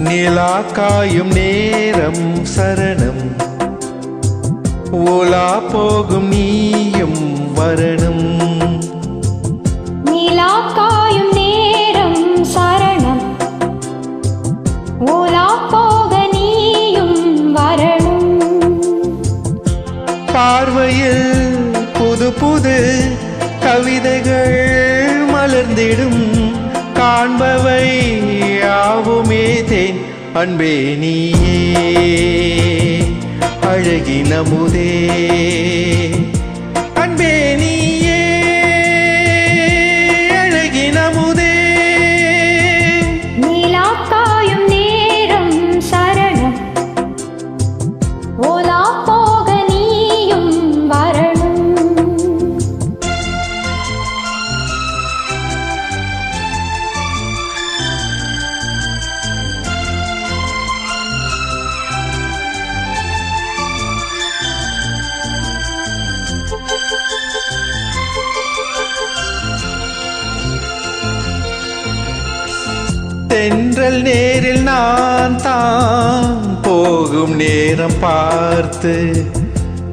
நிலா காயும் நேரம் சரணம், ஓலா போகும் நீயும் வரணும். நிலா காயும் நேரம் சரணம், ஓலா போக நீயும் வரணும். பார்வையில் புது புது கவிதைகள் மலர்ந்திடும், காண்பவை யாவுமே தேன். அன்பே நீயே அழகின முதே, அன்பே நீயே அழகின முதே. நிலா காயும் நேரம் சரணம், ஓலா போக நீயும் வரணும். தென்றல் நேரில் நான் தான் போகும் நேரம் பார்த்து,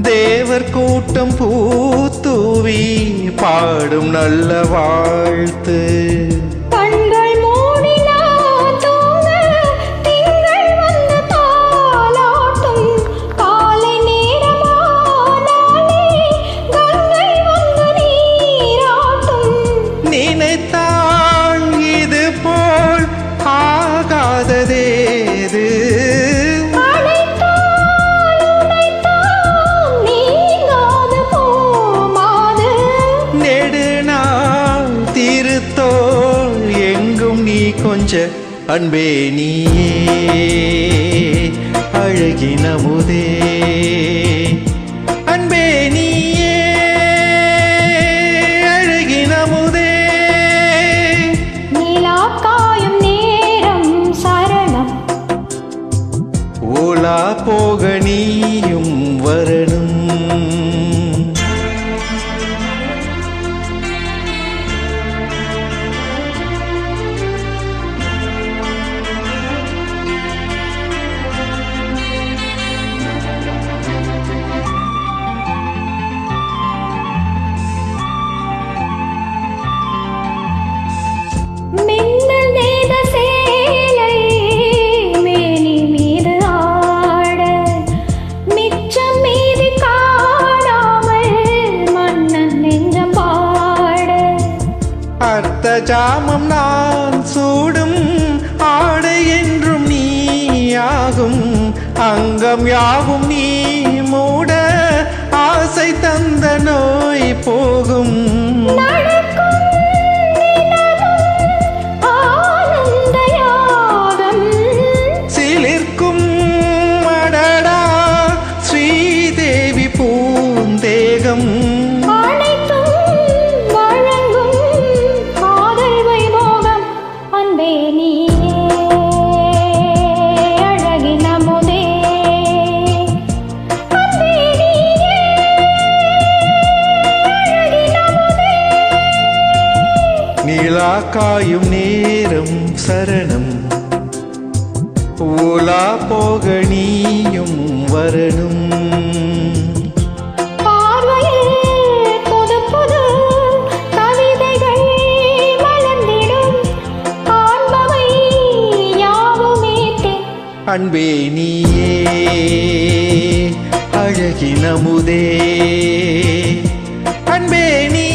தேவர் கூட்டம் பூத்தூவி பாடும் நல்ல வாழ்த்து. கண்கள் மூடினால் தூங்க திங்கள் வந்து தாலாட்டும், காலை நேரமானாலே கங்கை வந்து நீராட்டும். நினைத்தால் இது போல் ஆகாததேது, அழைத்தால் உனைத்தான் நீங்காது போமாது. நெடுநாள் திருத்தோள் எங்கும் நீ கொஞ்ச. அன்பே நீயே அழகின முதே, அன்பே நீயே அழகின முதே. நிலா காயும் நேரம் சரணம், ஓலா போக நீயும் வரணும். மின்னல் நெய்த சேலை மேனி மீது ஆட, மிச்சம் மீதி காணாமல் மன்னன் நெஞ்சம் பாட. அர்த்த ஜாமம் நான் சூடும் ஆடை என்றும் நீயாகும், அங்கம் யாவும் நீ மூட ஆசை தந்த நோய் போகும். நடக்கும் தினமும் ஆனந்த யாகம், சிலிர்க்கும் அடடா ஸ்ரீதேவி பூந்தேகம். அனைத்தும் வழங்கும் காதல் வைபோகம். அன்பே நீயே அழகின முதே, அன்பே நீயே அழகின முதே. நிலா காயும் நேரம் சரணம், ஓலா போக நீயும் வரணும். பார்வையில் புது புது கவிதைகள் மலர்ந்திடும், காண்பவை யாவுமே தேன். அன்பே நீயே அழகின முதே, அன்பே நீ